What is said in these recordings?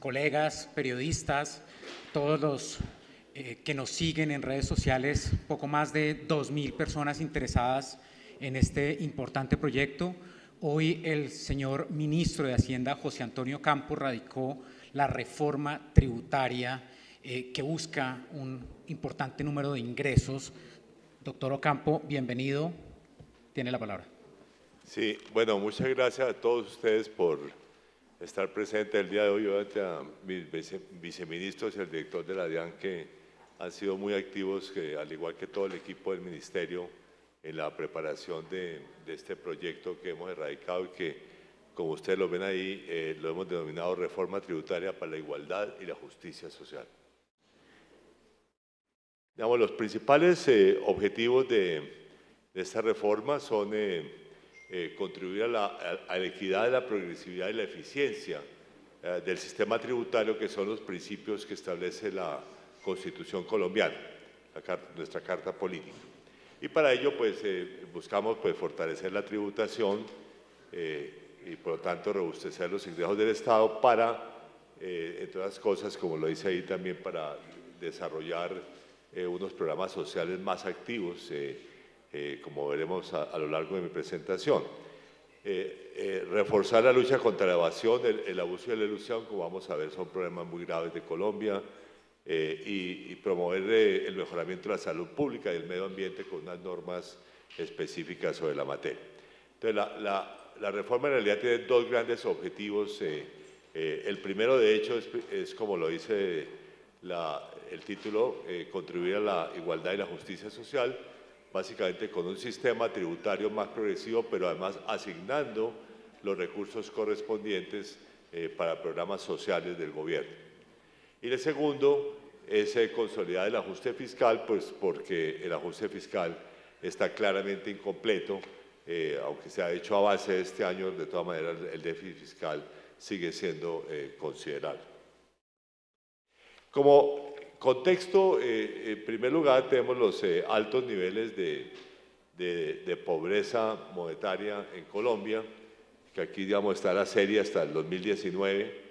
Colegas, periodistas, todos los que nos siguen en redes sociales, poco más de 2.000 personas interesadas en este importante proyecto. Hoy el señor ministro de Hacienda, José Antonio Campo, radicó la reforma tributaria que busca un importante número de ingresos. Doctor Ocampo, bienvenido. Tiene la palabra. Sí, bueno, muchas gracias a todos ustedes por estar presente el día de hoy, a mis viceministros y al director de la DIAN, que han sido muy activos, al igual que todo el equipo del ministerio, en la preparación de este proyecto que hemos erradicado y que, como ustedes lo ven ahí, lo hemos denominado Reforma Tributaria para la Igualdad y la Justicia Social. Digamos, los principales objetivos de esta reforma son contribuir a la equidad, la progresividad y la eficiencia del sistema tributario, que son los principios que establece la Constitución colombiana, nuestra Carta Política. Y para ello, pues, buscamos fortalecer la tributación y, por lo tanto, robustecer los ingresos del Estado para, entre otras cosas, como lo dice ahí también, para desarrollar unos programas sociales más activos, como veremos a lo largo de mi presentación. Reforzar la lucha contra la evasión, el abuso y la ilusión, como vamos a ver, son problemas muy graves de Colombia, y promover el mejoramiento de la salud pública y el medio ambiente con unas normas específicas sobre la materia. Entonces, la reforma en realidad tiene dos grandes objetivos. El primero, de hecho, es como lo dice el título, contribuir a la igualdad y la justicia social, básicamente con un sistema tributario más progresivo, pero además asignando los recursos correspondientes para programas sociales del gobierno. Y el segundo es consolidar el ajuste fiscal, pues porque el ajuste fiscal está claramente incompleto, aunque se ha hecho avance este año, de todas maneras el déficit fiscal sigue siendo considerable. Como contexto, en primer lugar tenemos los altos niveles de pobreza monetaria en Colombia, que aquí, digamos, está la serie hasta el 2019,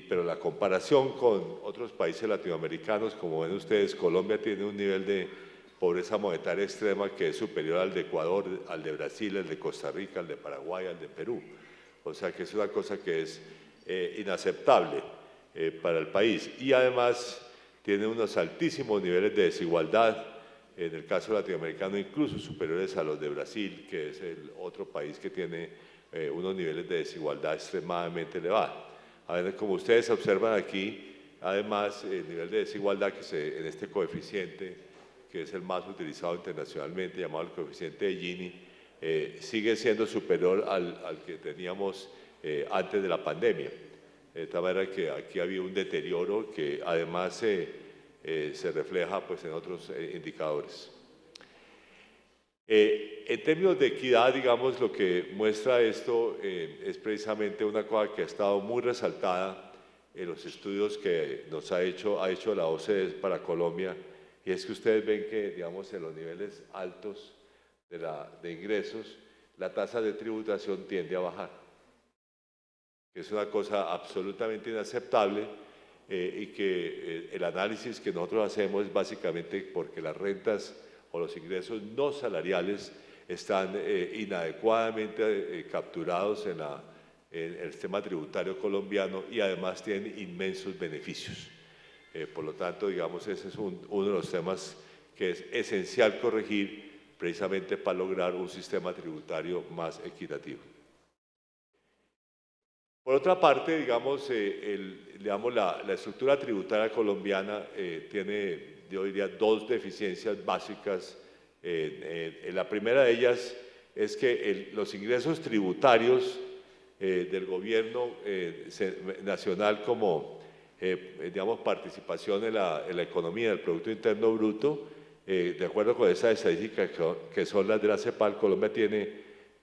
pero la comparación con otros países latinoamericanos, como ven ustedes, Colombia tiene un nivel de pobreza monetaria extrema que es superior al de Ecuador, al de Brasil, al de Costa Rica, al de Paraguay, al de Perú. O sea que es una cosa que es inaceptable para el país. Y además tiene unos altísimos niveles de desigualdad, en el caso latinoamericano incluso superiores a los de Brasil, que es el otro país que tiene unos niveles de desigualdad extremadamente elevados. A ver, como ustedes observan aquí, además, el nivel de desigualdad en este coeficiente, que es el más utilizado internacionalmente, llamado el coeficiente de Gini, sigue siendo superior al que teníamos antes de la pandemia. De tal manera que aquí había un deterioro que además se refleja pues, en otros indicadores. En términos de equidad, digamos, lo que muestra esto es precisamente una cosa que ha estado muy resaltada en los estudios que ha hecho la OCDE para Colombia, y es que ustedes ven que, digamos, en los niveles altos de ingresos, la tasa de tributación tiende a bajar, que es una cosa absolutamente inaceptable, y que el análisis que nosotros hacemos es básicamente porque las rentas o los ingresos no salariales están inadecuadamente capturados en el sistema tributario colombiano y además tienen inmensos beneficios. Por lo tanto, digamos, ese es uno de los temas que es esencial corregir precisamente para lograr un sistema tributario más equitativo. Por otra parte, digamos, la estructura tributaria colombiana tiene, yo diría, dos deficiencias básicas. La primera de ellas es que los ingresos tributarios del gobierno nacional como, digamos, participación en la economía del Producto Interno Bruto, de acuerdo con esas estadísticas que son las de la CEPAL, Colombia tiene,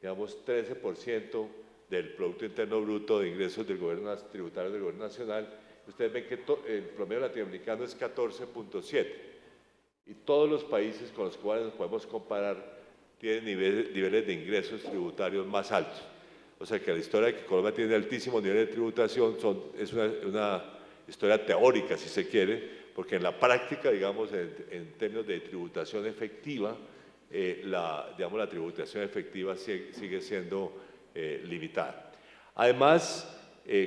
digamos, 13% del Producto Interno Bruto de ingresos del gobierno tributario del gobierno nacional. Ustedes ven que el promedio latinoamericano es 14.7 y todos los países con los cuales nos podemos comparar tienen niveles de ingresos tributarios más altos. O sea que la historia de que Colombia tiene altísimo nivel de tributación es una historia teórica, si se quiere, porque en la práctica, digamos, en términos de tributación efectiva, digamos, la tributación efectiva sigue siendo limitada. Además,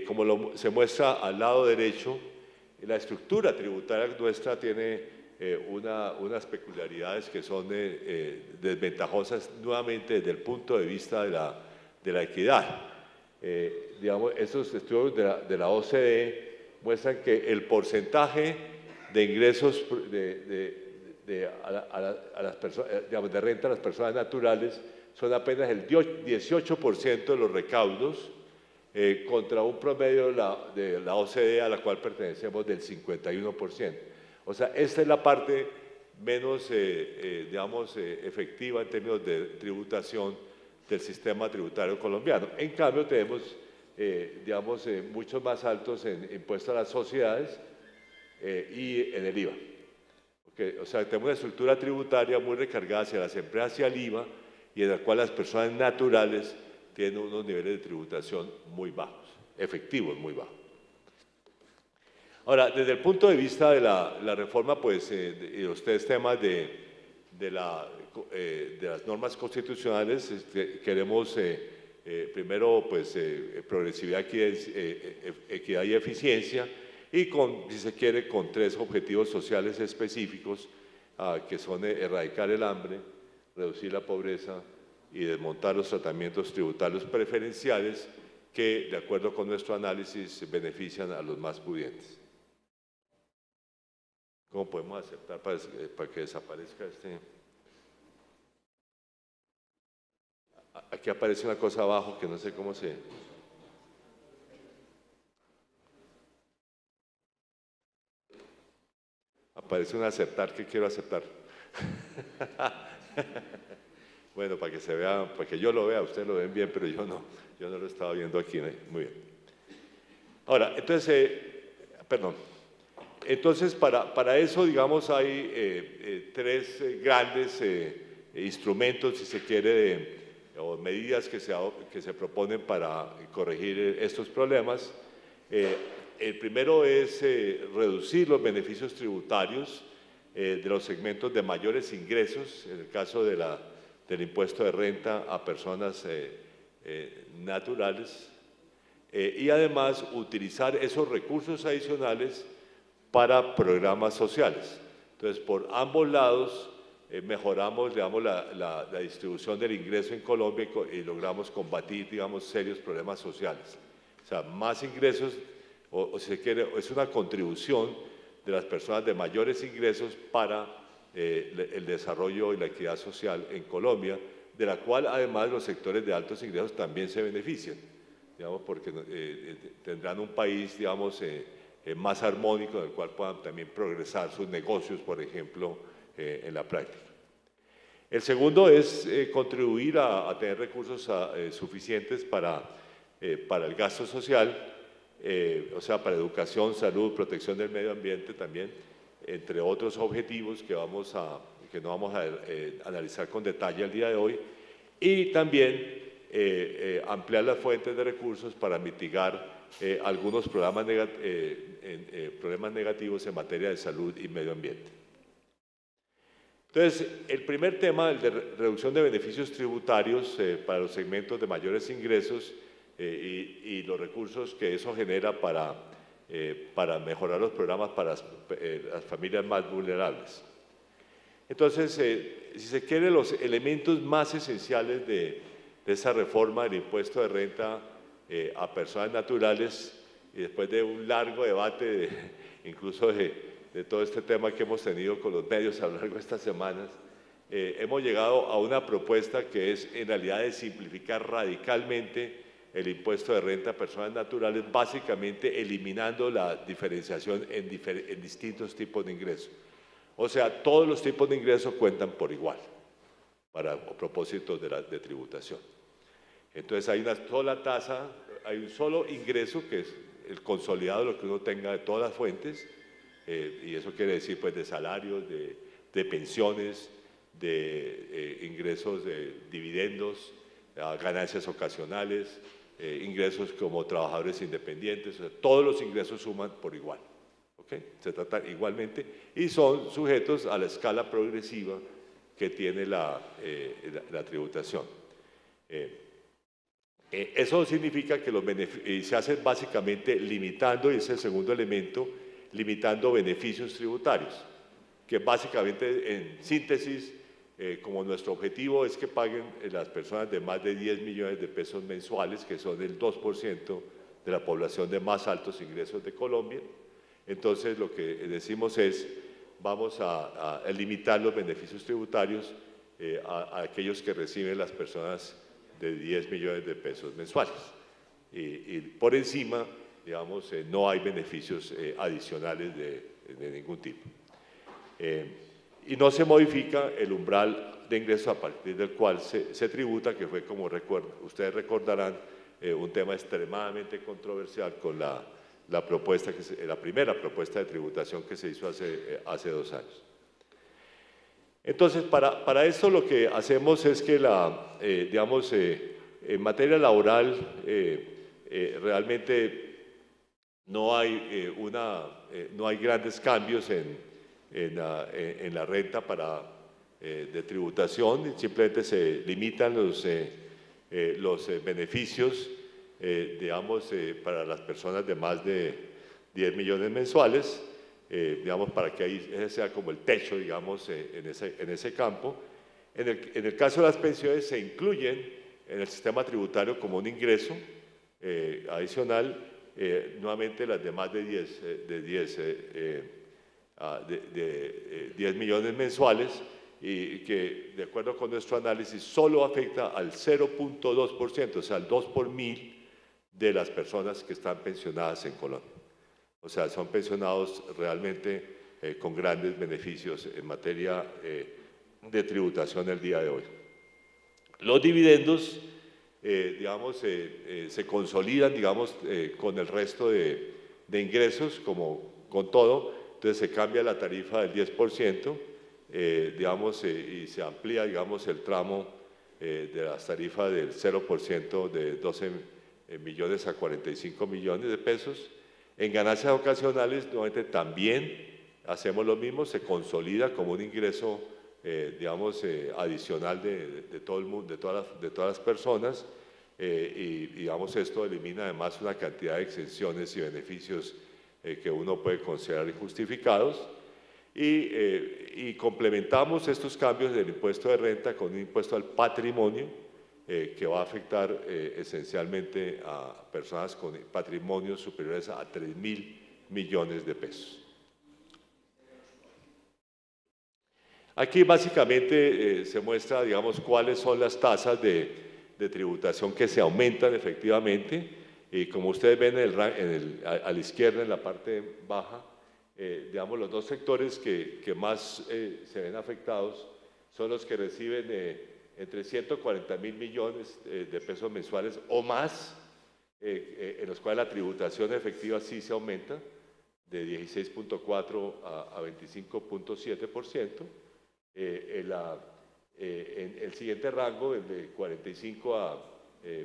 como se muestra al lado derecho, la estructura tributaria nuestra tiene unas peculiaridades que son desventajosas nuevamente desde el punto de vista de la equidad. Digamos, estos estudios de la OCDE muestran que el porcentaje de ingresos a las personas, digamos, de renta a las personas naturales son apenas el 18% de los recaudos, contra un promedio de la OCDE a la cual pertenecemos del 51%. O sea, esta es la parte menos, digamos, efectiva en términos de tributación del sistema tributario colombiano. En cambio, tenemos, digamos, muchos más altos en impuestos a las sociedades y en el IVA. O sea, tenemos una estructura tributaria muy recargada hacia las empresas y al IVA, y en la cual las personas naturales tienen unos niveles de tributación muy bajos, efectivos muy bajos. Ahora, desde el punto de vista de la reforma, pues, y los tres temas de las normas constitucionales, queremos primero, pues, progresividad, equidad y eficiencia, y si se quiere, con tres objetivos sociales específicos, que son erradicar el hambre, reducir la pobreza y desmontar los tratamientos tributarios preferenciales que, de acuerdo con nuestro análisis, benefician a los más pudientes. ¿Cómo podemos aceptar para que desaparezca este? Aquí aparece una cosa abajo que no sé cómo se... Aparece un aceptar que quiero aceptar. Bueno, para que se vea, para que yo lo vea, ustedes lo ven bien, pero yo no lo estaba viendo aquí. Muy bien. Ahora, entonces, perdón. Entonces, para eso, digamos, hay tres grandes instrumentos, si se quiere, o medidas que se proponen para corregir estos problemas. El primero es reducir los beneficios tributarios de los segmentos de mayores ingresos, en el caso del impuesto de renta a personas naturales, y además utilizar esos recursos adicionales para programas sociales. Entonces, por ambos lados mejoramos, digamos, la distribución del ingreso en Colombia y logramos combatir, digamos, serios problemas sociales. O sea, más ingresos, o si se quiere, es una contribución de las personas de mayores ingresos para el desarrollo y la equidad social en Colombia, de la cual además los sectores de altos ingresos también se benefician, digamos, porque tendrán un país, digamos, más armónico, en el cual puedan también progresar sus negocios, por ejemplo, en la práctica. El segundo es contribuir a tener recursos suficientes para el gasto social, o sea, para educación, salud, protección del medio ambiente también, entre otros objetivos que no vamos a analizar con detalle el día de hoy, y también ampliar las fuentes de recursos para mitigar algunos problemas negativos en materia de salud y medio ambiente. Entonces, el primer tema, el de reducción de beneficios tributarios para los segmentos de mayores ingresos y los recursos que eso genera para mejorar los programas para las familias más vulnerables. Entonces, si se quiere, los elementos más esenciales de esa reforma del impuesto de renta a personas naturales, y después de un largo debate, incluso de todo este tema que hemos tenido con los medios a lo largo de estas semanas, hemos llegado a una propuesta que es en realidad de simplificar radicalmente el impuesto de renta a personas naturales, básicamente eliminando la diferenciación en distintos tipos de ingresos. O sea, todos los tipos de ingresos cuentan por igual para propósitos de tributación. Entonces hay una sola tasa, hay un solo ingreso que es el consolidado de lo que uno tenga de todas las fuentes, y eso quiere decir, pues, de salarios, de pensiones, de ingresos de dividendos, ganancias ocasionales, ingresos como trabajadores independientes, o sea, todos los ingresos suman por igual. ¿Okay? Se tratan igualmente y son sujetos a la escala progresiva que tiene la tributación. Eso significa que se hace básicamente limitando, y es el segundo elemento, limitando beneficios tributarios, que básicamente en síntesis, como nuestro objetivo es que paguen las personas de más de 10 millones de pesos mensuales, que son el 2% de la población de más altos ingresos de Colombia. Entonces lo que decimos es, vamos a limitar los beneficios tributarios a aquellos que reciben las personas de 10 millones de pesos mensuales. Y por encima, digamos, no hay beneficios adicionales de ningún tipo. Y no se modifica el umbral de ingresos a partir del cual se tributa, que fue, como ustedes recordarán, un tema extremadamente controversial con la primera propuesta de tributación que se hizo hace 2 años. Entonces, para esto lo que hacemos es que, digamos, en materia laboral, realmente no hay grandes cambios en la renta de tributación, simplemente se limitan los beneficios, digamos, para las personas de más de 10 millones mensuales, digamos, para que ahí ese sea como el techo, digamos, en ese campo. En el caso de las pensiones se incluyen en el sistema tributario como un ingreso adicional, nuevamente las de más de 10 millones mensuales, y que de acuerdo con nuestro análisis solo afecta al 0.2%, o sea, al 2 por 1000 de las personas que están pensionadas en Colombia. O sea, son pensionados realmente con grandes beneficios en materia de tributación el día de hoy. Los dividendos, digamos, se consolidan, digamos, con el resto de ingresos, como con todo. Entonces se cambia la tarifa del 10%, digamos, y se amplía, digamos, el tramo de las tarifas del 0% de 12 millones a 45 millones de pesos. En ganancias ocasionales, nuevamente, también hacemos lo mismo, se consolida como un ingreso, digamos, adicional de todo el mundo, de todas las personas, y, digamos, esto elimina además una cantidad de exenciones y beneficios que uno puede considerar injustificados, y complementamos estos cambios del impuesto de renta con un impuesto al patrimonio, que va a afectar esencialmente a personas con patrimonios superiores a 3.000 millones de pesos. Aquí básicamente se muestra, digamos, cuáles son las tasas de tributación que se aumentan efectivamente, y como ustedes ven a la izquierda, en la parte baja, digamos, los dos sectores que más se ven afectados son los que reciben entre 140.000 millones de pesos mensuales o más, en los cuales la tributación efectiva sí se aumenta de 16.4 a 25.7%. En el siguiente rango, el de 45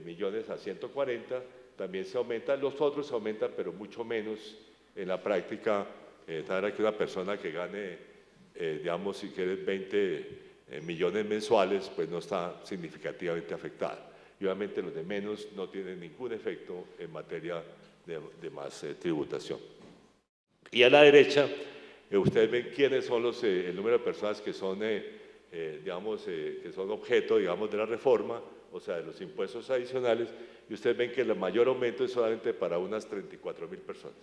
millones a 140, también se aumenta. Los otros se aumentan, pero mucho menos en la práctica. Tal que una persona que gane, digamos, si quieres 20 millones mensuales, pues no está significativamente afectada. Y obviamente los de menos no tienen ningún efecto en materia de más tributación. Y a la derecha, ustedes ven quiénes son el número de personas que son, digamos, que son objeto, digamos, de la reforma, o sea, de los impuestos adicionales, y ustedes ven que el mayor aumento es solamente para unas 34.000 personas.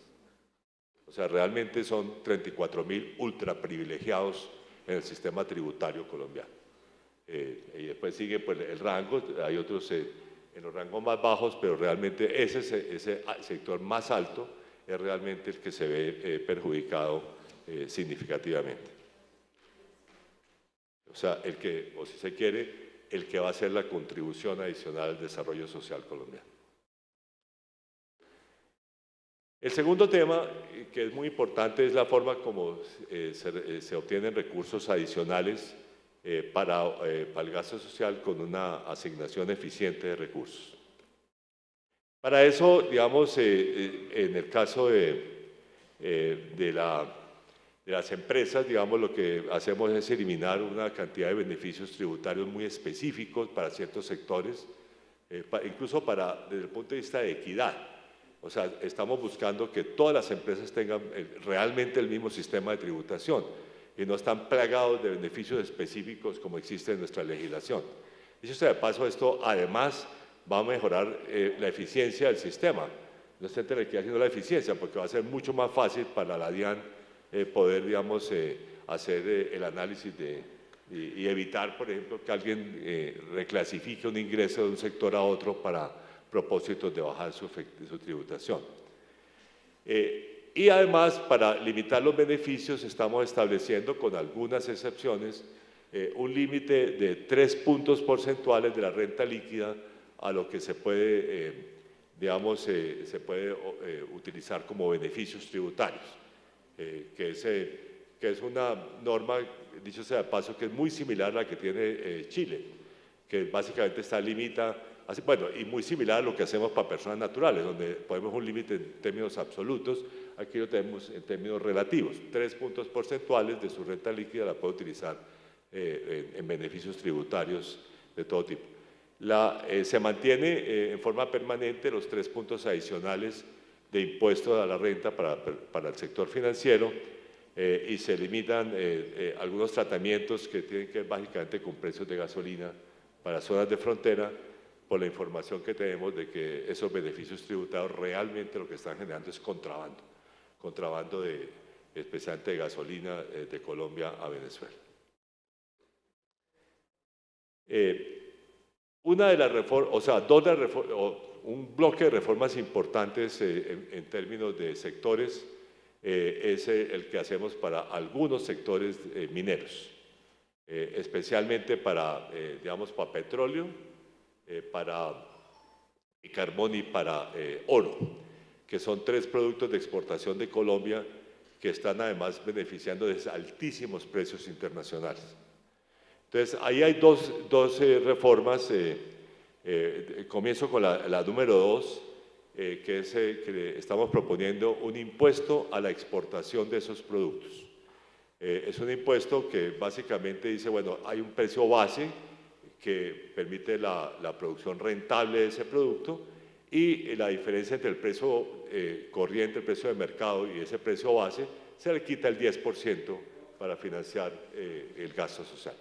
O sea, realmente son 34.000 ultra privilegiados en el sistema tributario colombiano. Y después sigue pues, el rango, hay otros en los rangos más bajos, pero realmente ese sector más alto es realmente el que se ve perjudicado significativamente. O sea, o si se quiere, el que va a hacer la contribución adicional al desarrollo social colombiano. El segundo tema, que es muy importante, es la forma como se obtienen recursos adicionales para el gasto social con una asignación eficiente de recursos. Para eso, digamos, en el caso de las empresas, digamos, lo que hacemos es eliminar una cantidad de beneficios tributarios muy específicos para ciertos sectores, incluso desde el punto de vista de equidad. O sea, estamos buscando que todas las empresas tengan realmente el mismo sistema de tributación y no están plagados de beneficios específicos como existe en nuestra legislación. Dicho sea de paso, esto además va a mejorar la eficiencia del sistema. No se tener que ir haciendo la eficiencia porque va a ser mucho más fácil para la DIAN poder, digamos, hacer el análisis y evitar, por ejemplo, que alguien reclasifique un ingreso de un sector a otro para propósitos de bajar su tributación. Y además, para limitar los beneficios, estamos estableciendo, con algunas excepciones, un límite de 3 puntos porcentuales de la renta líquida a lo que se puede, digamos, se puede utilizar como beneficios tributarios, que es una norma, dicho sea de paso, que es muy similar a la que tiene Chile, que básicamente limita, bueno, y muy similar a lo que hacemos para personas naturales, donde ponemos un límite en términos absolutos, aquí lo tenemos en términos relativos, 3 puntos porcentuales de su renta líquida la puede utilizar en beneficios tributarios de todo tipo. Se mantiene en forma permanente los 3 puntos adicionales de impuesto a la renta para el sector financiero y se limitan algunos tratamientos que tienen que ver básicamente con precios de gasolina para zonas de frontera, por la información que tenemos de que esos beneficios tributarios realmente lo que están generando es contrabando especialmente de gasolina de Colombia a Venezuela. Una de las reformas, o sea, un bloque de reformas importantes en términos de sectores es el que hacemos para algunos sectores mineros, especialmente digamos, para petróleo, para carbón y para oro, que son 3 productos de exportación de Colombia que están además beneficiando de altísimos precios internacionales. Entonces, ahí hay dos reformas. Comienzo con la número 2, que es que estamos proponiendo un impuesto a la exportación de esos productos. Es un impuesto que básicamente dice, bueno, hay un precio base que permite la producción rentable de ese producto y la diferencia entre el precio corriente, el precio de mercado y ese precio base, se le quita el 10% para financiar el gasto social.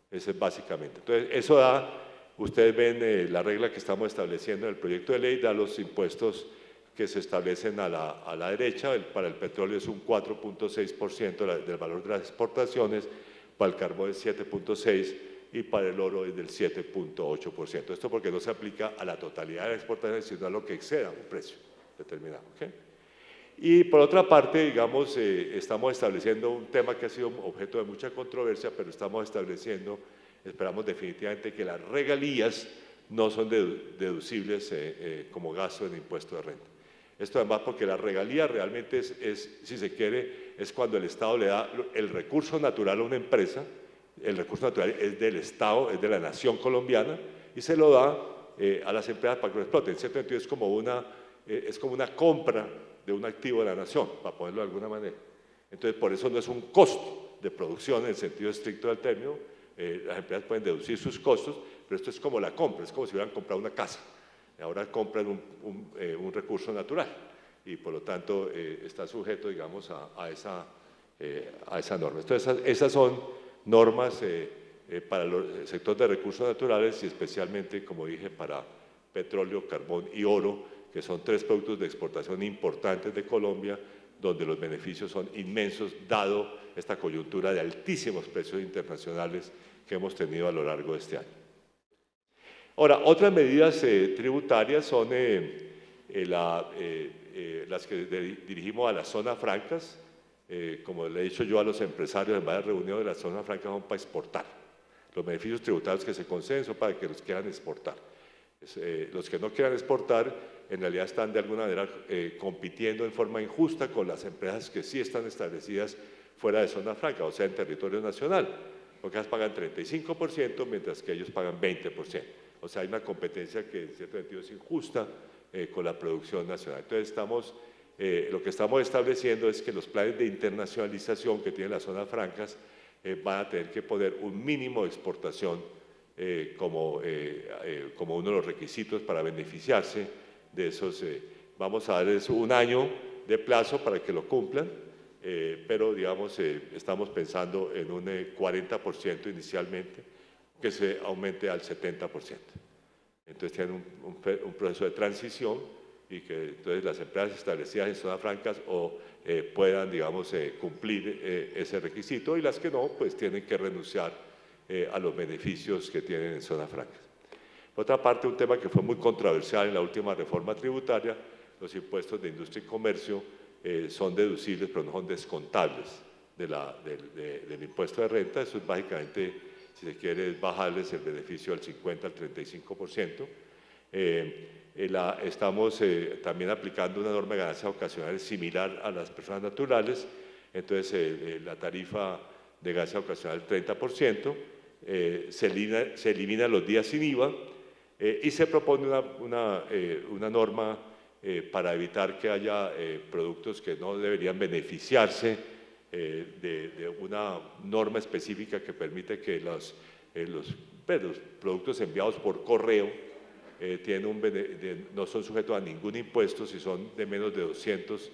Eso es básicamente. Entonces, eso da, ustedes ven la regla que estamos estableciendo en el proyecto de ley, da los impuestos que se establecen a la derecha. Para el petróleo es un 4.6% del valor de las exportaciones, para el carbón es 7.6% y para el oro es del 7.8%. Esto porque no se aplica a la totalidad de las exportaciones, sino a lo que exceda un precio determinado. ¿Okay? Y por otra parte, digamos, estamos estableciendo un tema que ha sido objeto de mucha controversia, pero estamos estableciendo, esperamos definitivamente que las regalías no son deducibles como gasto en impuesto de renta. Esto además porque la regalía realmente si se quiere, es cuando el Estado le da el recurso natural a una empresa, el recurso natural es del Estado, es de la nación colombiana, y se lo da a las empresas para que lo exploten. En cierto sentido es como una compra de un activo de la nación, para ponerlo de alguna manera. Entonces, por eso no es un costo de producción en el sentido estricto del término. Las empresas pueden deducir sus costos, pero esto es como la compra, es como si hubieran comprado una casa. Ahora compran un recurso natural y por lo tanto está sujeto, digamos, a esa norma. Entonces, esas son normas para el sector de recursos naturales y especialmente, como dije, para petróleo, carbón y oro, que son 3 productos de exportación importantes de Colombia, donde los beneficios son inmensos, dado esta coyuntura de altísimos precios internacionales que hemos tenido a lo largo de este año. Ahora, otras medidas tributarias son las que dirigimos a las zonas francas. Como le he dicho yo a los empresarios en varias reuniones, las zonas francas son para exportar. Los beneficios tributarios que se conceden son para que los quieran exportar. Los que no quieran exportar, en realidad están de alguna manera compitiendo en forma injusta con las empresas que sí están establecidas fuera de zona franca, o sea, en territorio nacional, porque ellas pagan 35%, mientras que ellos pagan 20%. O sea, hay una competencia que en cierto sentido es injusta con la producción nacional. Entonces lo que estamos estableciendo es que los planes de internacionalización que tienen las zonas francas van a tener que poner un mínimo de exportación como uno de los requisitos para beneficiarse de esos. Vamos a darles un año de plazo para que lo cumplan, pero digamos estamos pensando en un 40% inicialmente, que se aumente al 70%. Entonces tienen un proceso de transición y que entonces las empresas establecidas en zonas francas puedan, digamos, cumplir ese requisito, y las que no, pues tienen que renunciar a los beneficios que tienen en zonas francas. Por otra parte, un tema que fue muy controversial en la última reforma tributaria: los impuestos de industria y comercio son deducibles, pero no son descontables del impuesto de renta. Eso es básicamente, si se quiere, bajarles el beneficio del 50 al 35%. Estamos también aplicando una norma de ganancias ocasionales similar a las personas naturales. Entonces, la tarifa de ganancias ocasionales 30%, se elimina los días sin IVA, y se propone una norma para evitar que haya productos que no deberían beneficiarse de una norma específica que permite que los productos enviados por correo no son sujetos a ningún impuesto si son de menos de $200.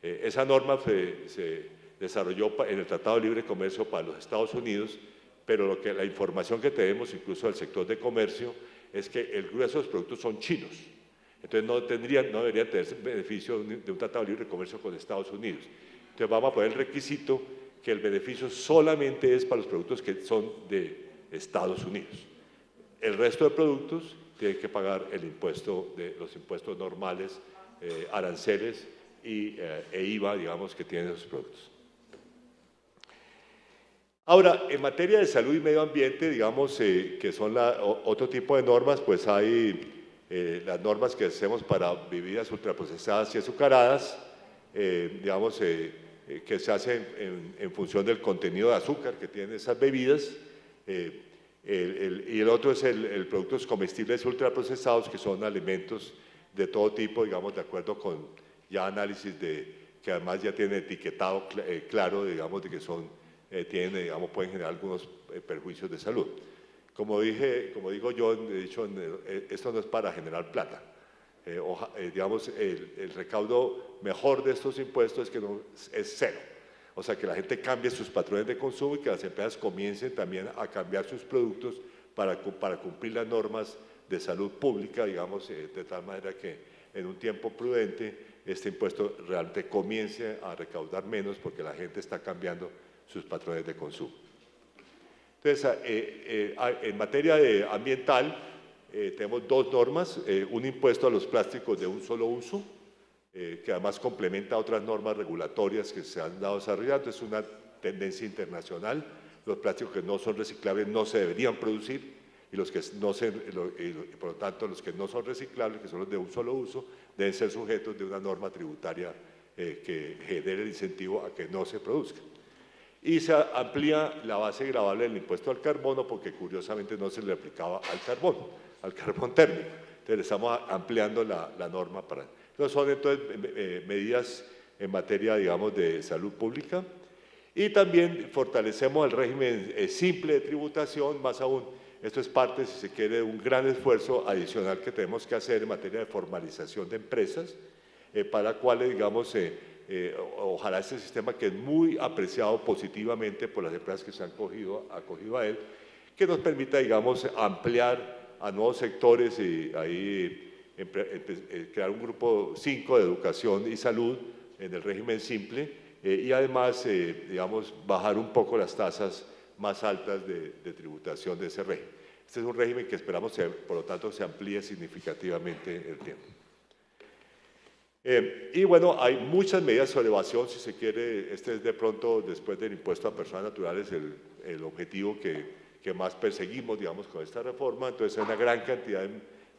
Esa norma se desarrolló en el Tratado de Libre Comercio para los Estados Unidos, pero la información que tenemos, incluso del sector de comercio, es que el grueso de los productos son chinos. Entonces no deberían tener beneficio de un Tratado de Libre Comercio con Estados Unidos. Entonces vamos a poner el requisito que el beneficio solamente es para los productos que son de Estados Unidos. El resto de productos tienen que pagar los impuestos normales, aranceles e IVA, digamos, que tienen esos productos. Ahora, en materia de salud y medio ambiente, digamos, que son otro tipo de normas, pues hay las normas que hacemos para bebidas ultraprocesadas y azucaradas, digamos, que se hacen en función del contenido de azúcar que tienen esas bebidas, y el otro es el productos comestibles ultraprocesados, que son alimentos de todo tipo, digamos, de acuerdo con ya análisis que además ya tienen etiquetado claro, digamos, de que pueden generar algunos perjuicios de salud. Como digo yo, de hecho, esto no es para generar plata. Digamos, el recaudo mejor de estos impuestos es cero. O sea, que la gente cambie sus patrones de consumo y que las empresas comiencen también a cambiar sus productos para cumplir las normas de salud pública, digamos, de tal manera que en un tiempo prudente este impuesto realmente comience a recaudar menos, porque la gente está cambiando sus patrones de consumo. Entonces, en materia ambiental, tenemos dos normas: un impuesto a los plásticos de un solo uso, que además complementa otras normas regulatorias que se han dado desarrollando. Es una tendencia internacional. Los plásticos que no son reciclables no se deberían producir, y por lo tanto los que no son reciclables, que son los de un solo uso, deben ser sujetos de una norma tributaria que genere el incentivo a que no se produzca. Y se amplía la base gravable del impuesto al carbono, porque curiosamente no se le aplicaba al carbón térmico. Entonces estamos ampliando la norma para... Son entonces medidas en materia, digamos, de salud pública. Y también fortalecemos el régimen simple de tributación. Más aún, esto es parte, si se quiere, de un gran esfuerzo adicional que tenemos que hacer en materia de formalización de empresas, para la cual, digamos, ojalá este sistema, que es muy apreciado positivamente por las empresas que se han acogido a él, que nos permita, digamos, ampliar a nuevos sectores y ahí crear un grupo 5 de educación y salud en el régimen simple, y además, digamos, bajar un poco las tasas más altas de tributación de ese régimen. Este es un régimen que esperamos, por lo tanto, se amplíe significativamente en el tiempo. Y bueno, hay muchas medidas sobre evasión, si se quiere. Este es de pronto, después del impuesto a personas naturales, el objetivo que más perseguimos, digamos, con esta reforma. Entonces, hay una gran cantidad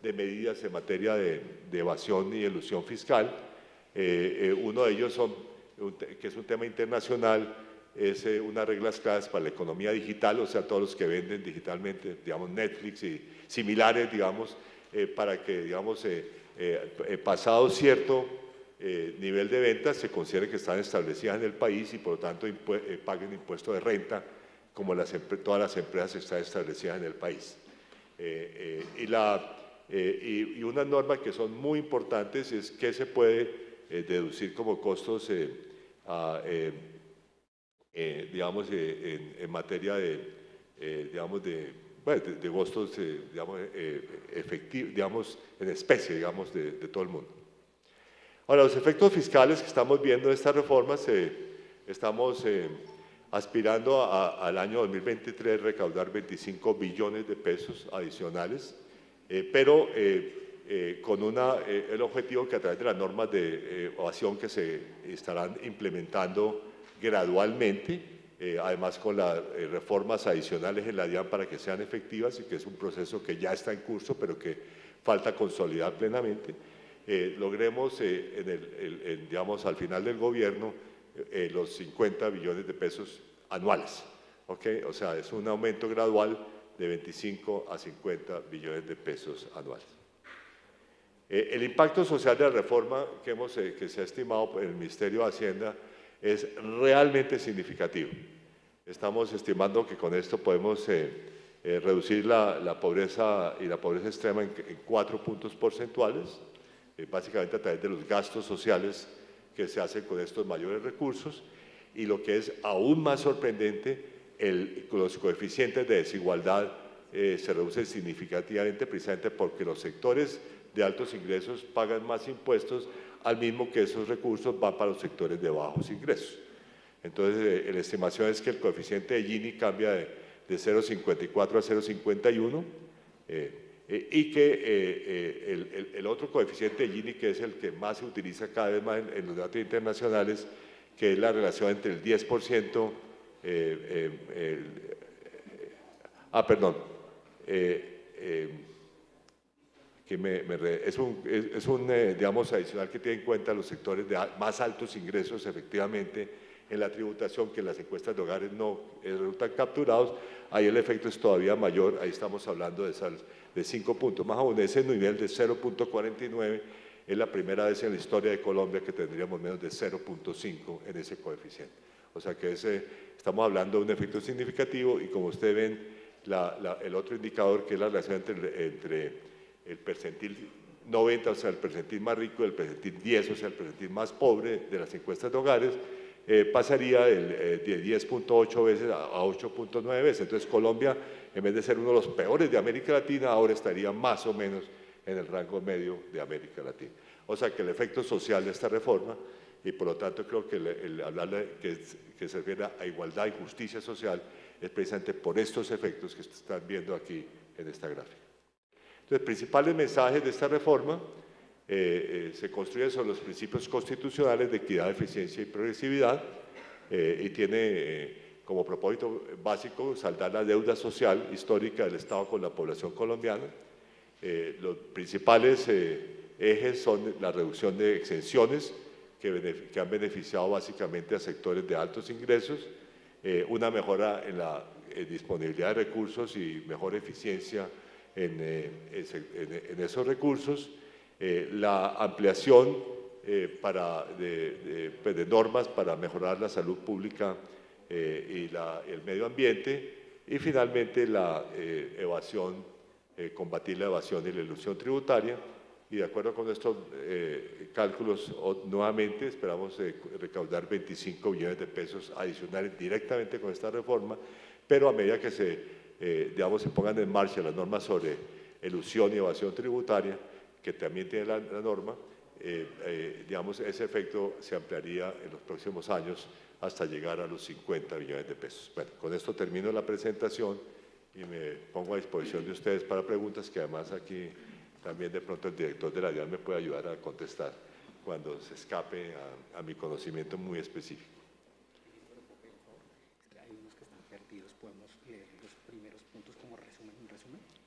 de medidas en materia de evasión y elusión fiscal. Uno de ellos que es un tema internacional, es unas reglas claras para la economía digital, o sea, todos los que venden digitalmente, digamos, Netflix y similares, digamos, para que, digamos, pasado cierto nivel de ventas se considere que están establecidas en el país y por lo tanto paguen impuesto de renta como todas las empresas están establecidas en el país. Y unas normas que son muy importantes es que se puede deducir como costos, digamos, en materia digamos, de costos, digamos, efectivos, digamos, en especie, digamos, de todo el mundo. Ahora, los efectos fiscales que estamos viendo de estas reformas, estamos aspirando al año 2023 recaudar 25 billones de pesos adicionales, pero con el objetivo que a través de las normas de evasión que se estarán implementando gradualmente, además con las reformas adicionales en la DIAN para que sean efectivas y que es un proceso que ya está en curso, pero que falta consolidar plenamente, logremos, digamos, al final del gobierno, los 50 billones de pesos anuales. ¿Okay? O sea, es un aumento gradual de 25 a 50 billones de pesos anuales. El impacto social de la reforma que se ha estimado por el Ministerio de Hacienda es realmente significativo. Estamos estimando que con esto podemos reducir la pobreza y la pobreza extrema en 4 puntos porcentuales, básicamente a través de los gastos sociales que se hacen con estos mayores recursos, y lo que es aún más sorprendente, los coeficientes de desigualdad se reducen significativamente precisamente porque los sectores de altos ingresos pagan más impuestos al mismo que esos recursos van para los sectores de bajos ingresos. Entonces, la estimación es que el coeficiente de Gini cambia de 0,54 a 0,51 y que el otro coeficiente de Gini, que es el que más se utiliza cada vez más en los datos internacionales, que es la relación entre el 10%, es un digamos, adicional que tiene en cuenta los sectores de más altos ingresos, efectivamente, en la tributación, que en las encuestas de hogares no resultan capturados. Ahí el efecto es todavía mayor, ahí estamos hablando de 5 puntos. Más aún, ese nivel de 0,49 es la primera vez en la historia de Colombia que tendríamos menos de 0,5 en ese coeficiente. O sea que estamos hablando de un efecto significativo y como ustedes ven, el otro indicador, que es la relación entre el percentil 90, o sea, el percentil más rico, y el percentil 10, o sea, el percentil más pobre de las encuestas de hogares, pasaría de 10,8 veces a 8,9 veces. Entonces, Colombia, en vez de ser uno de los peores de América Latina, ahora estaría más o menos en el rango medio de América Latina. O sea, que el efecto social de esta reforma, y por lo tanto creo que el hablar que se refiere a igualdad y justicia social, es precisamente por estos efectos que están viendo aquí en esta gráfica. Entonces, principales mensajes de esta reforma se construyen sobre los principios constitucionales de equidad, eficiencia y progresividad y tiene como propósito básico saldar la deuda social histórica del Estado con la población colombiana. Los principales ejes son la reducción de exenciones que han beneficiado básicamente a sectores de altos ingresos, una mejora en la disponibilidad de recursos y mejor eficiencia en esos recursos, la ampliación de normas para mejorar la salud pública y el medio ambiente, y finalmente la combatir la evasión y la ilusión tributaria. Y de acuerdo con estos cálculos, nuevamente esperamos recaudar 25 billones de pesos adicionales directamente con esta reforma, pero a medida que digamos, se pongan en marcha las normas sobre elusión y evasión tributaria, que también tiene la norma, digamos, ese efecto se ampliaría en los próximos años hasta llegar a los 50 billones de pesos. Bueno, con esto termino la presentación y me pongo a disposición de ustedes para preguntas que además aquí también de pronto el director de la DIAN me puede ayudar a contestar cuando se escape a mi conocimiento muy específico. Hay unos que están perdidos, podemos leer los primeros puntos como resumen.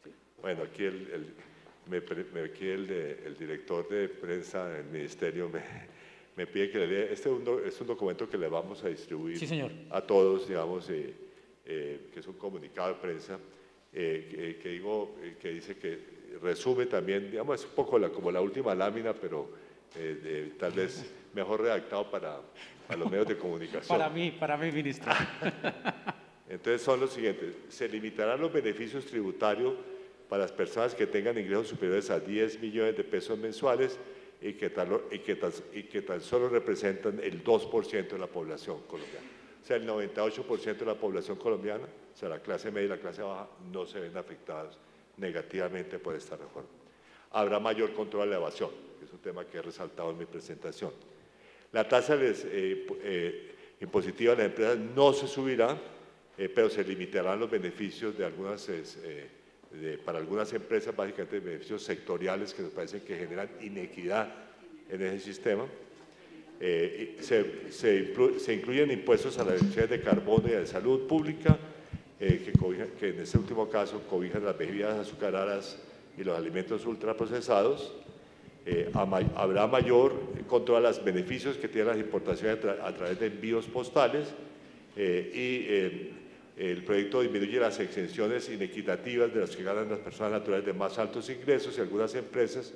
¿Sí? Bueno, aquí el director de prensa del ministerio me pide que le lea. Este es un documento que le vamos a distribuir, sí, señor, a todos, digamos, que es un comunicado de prensa que dice que resume también, digamos, es un poco como la última lámina, pero tal vez mejor redactado para los medios de comunicación. Para mí, ministro. Entonces son los siguientes: se limitarán los beneficios tributarios para las personas que tengan ingresos superiores a 10 millones de pesos mensuales y que tan solo representan el 2% de la población colombiana. O sea, el 98% de la población colombiana, o sea, la clase media y la clase baja, no se ven afectados negativamente por esta reforma. Habrá mayor control de la evasión, que es un tema que he resaltado en mi presentación. La tasa impositiva de las empresas no se subirá, pero se limitarán los beneficios de para algunas empresas, básicamente beneficios sectoriales que nos parecen que generan inequidad en ese sistema. Se incluyen impuestos a las emisiones de carbono y a la salud pública, que en este último caso cobijan las bebidas azucaradas y los alimentos ultraprocesados. Habrá mayor control a los beneficios que tienen las importaciones a través de envíos postales el proyecto disminuye las exenciones inequitativas de las que ganan las personas naturales de más altos ingresos y algunas empresas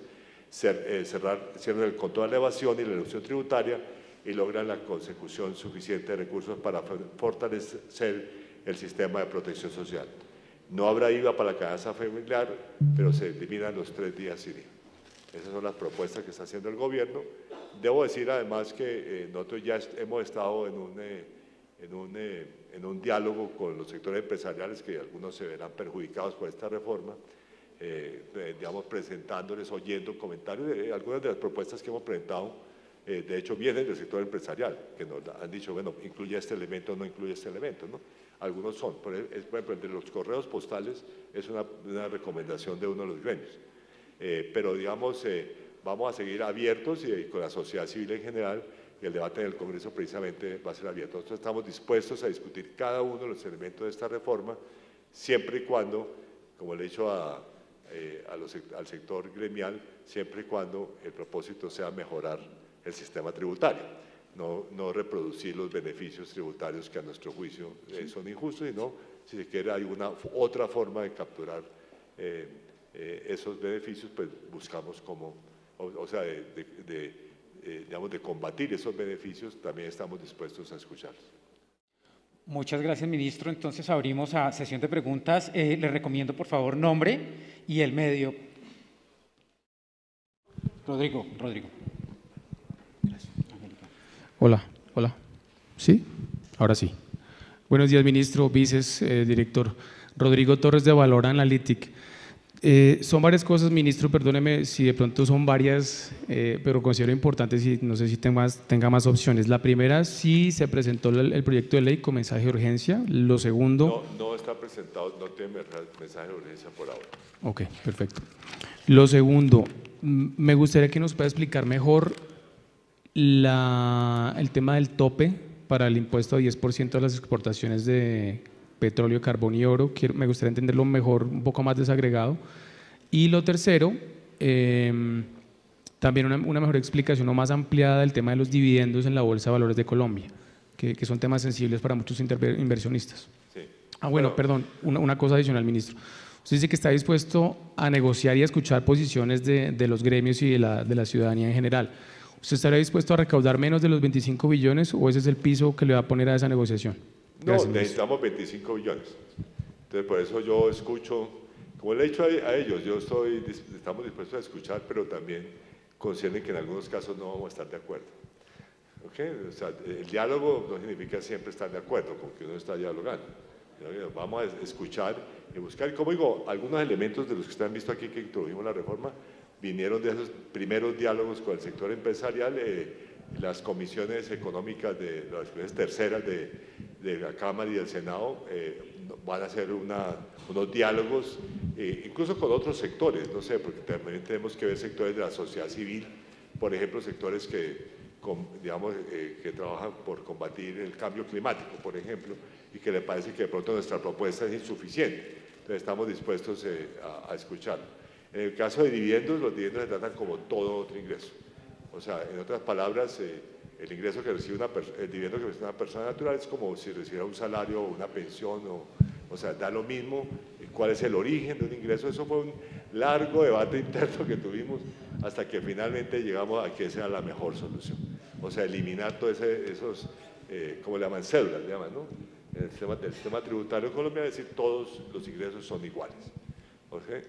cierran el control de la evasión y la elusión tributaria y logran la consecución suficiente de recursos para fortalecer el sistema de protección social. No habrá IVA para la canasta familiar, pero se eliminan los 3 días sin IVA. Esas son las propuestas que está haciendo el gobierno. Debo decir además que nosotros ya hemos estado en un diálogo con los sectores empresariales, que algunos se verán perjudicados por esta reforma, digamos, presentándoles, oyendo comentarios. Algunas de las propuestas que hemos presentado, de hecho, vienen del sector empresarial, que nos han dicho, bueno, incluye este elemento o no incluye este elemento, ¿no? Algunos son, por ejemplo, entre los correos postales es una recomendación de uno de los gremios. Pero, digamos, vamos a seguir abiertos y con la sociedad civil en general. Y el debate en el Congreso precisamente va a ser abierto. Nosotros estamos dispuestos a discutir cada uno de los elementos de esta reforma, siempre y cuando, como le he dicho al sector gremial, siempre y cuando el propósito sea mejorar el sistema tributario, no reproducir los beneficios tributarios que a nuestro juicio son injustos, sino, si se quiere, hay una otra forma de capturar esos beneficios, pues buscamos como, digamos, de combatir esos beneficios, también estamos dispuestos a escucharlos. Muchas gracias, ministro. Entonces abrimos a sesión de preguntas. Le recomiendo, por favor, nombre y el medio. Rodrigo. Gracias. Hola. ¿Sí? Ahora sí. Buenos días, ministro, director. Rodrigo Torres de Valor Analytic. Son varias cosas, ministro, perdóneme si de pronto son varias, pero considero importantes y no sé si tenga más opciones. La primera, sí se presentó el proyecto de ley con mensaje de urgencia. Lo segundo… No está presentado, no tiene mensaje de urgencia por ahora. Ok, perfecto. Lo segundo, me gustaría que nos pueda explicar mejor el tema del tope para el impuesto a 10% de las exportaciones de petróleo, carbón y oro. Me gustaría entenderlo mejor, un poco más desagregado. Y lo tercero, también una mejor explicación o más ampliada del tema de los dividendos en la Bolsa de Valores de Colombia, que son temas sensibles para muchos inversionistas. Sí. Perdón, una cosa adicional, ministro. Usted dice que está dispuesto a negociar y a escuchar posiciones de los gremios y de la ciudadanía en general. ¿Usted estaría dispuesto a recaudar menos de los 25 billones o ese es el piso que le va a poner a esa negociación? Gracias, necesitamos 25 billones. Entonces, por eso yo escucho, como le he dicho a ellos, estamos dispuestos a escuchar, pero también conscientes que en algunos casos no vamos a estar de acuerdo. ¿Okay? O sea, el diálogo no significa siempre estar de acuerdo con que uno está dialogando. Vamos a escuchar y buscar. Y como digo, algunos elementos de los que ustedes han visto aquí que introdujimos la reforma vinieron de esos primeros diálogos con el sector empresarial. Las comisiones económicas de las comisiones terceras de la Cámara y del Senado van a hacer unos diálogos, incluso con otros sectores, no sé, porque también tenemos que ver sectores de la sociedad civil, por ejemplo, sectores que trabajan por combatir el cambio climático, por ejemplo, y que le parece que de pronto nuestra propuesta es insuficiente. Entonces estamos dispuestos a escucharlo. En el caso de dividendos, los dividendos se tratan como todo otro ingreso. O sea, en otras palabras, el ingreso que recibe el dividendo que recibe una persona natural es como si recibiera un salario o una pensión, o sea, da lo mismo cuál es el origen de un ingreso. Eso fue largo debate interno que tuvimos hasta que finalmente llegamos a que esa era la mejor solución. O sea, eliminar todos esos, como le llaman, cédulas, le llaman, ¿no? En el sistema tributario colombiano, es decir, todos los ingresos son iguales. ¿Okay?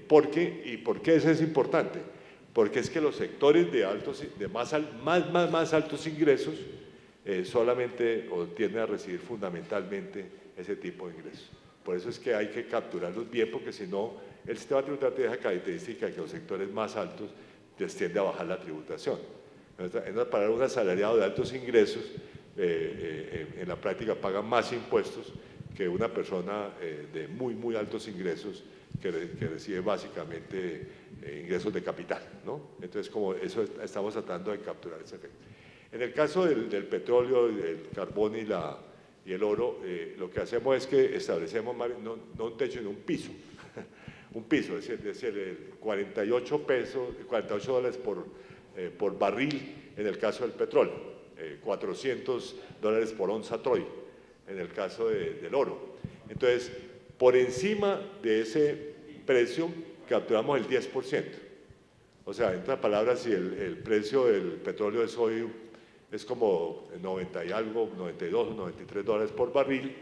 ¿Por qué? ¿Y por qué eso es importante? Porque es que los sectores de más altos ingresos solamente tienden a recibir fundamentalmente ese tipo de ingresos. Por eso es que hay que capturarlos bien, porque si no, el sistema tributario deja característica que los sectores más altos tiende a bajar la tributación. Para un asalariado de altos ingresos, en la práctica paga más impuestos que una persona de muy altos ingresos que recibe básicamente ingresos de capital, ¿no? Entonces, como eso estamos tratando de capturar ese efecto. En el caso del petróleo, el carbón y el oro, lo que hacemos es que establecemos no un techo, sino un piso. Un piso, es decir, 48 dólares por barril en el caso del petróleo, $400 por onza Troy en el caso del oro. Entonces, por encima de ese precio capturamos el 10%. O sea, en otras palabras, si el precio del petróleo es hoy es como 90 y algo, 92 o 93 dólares por barril,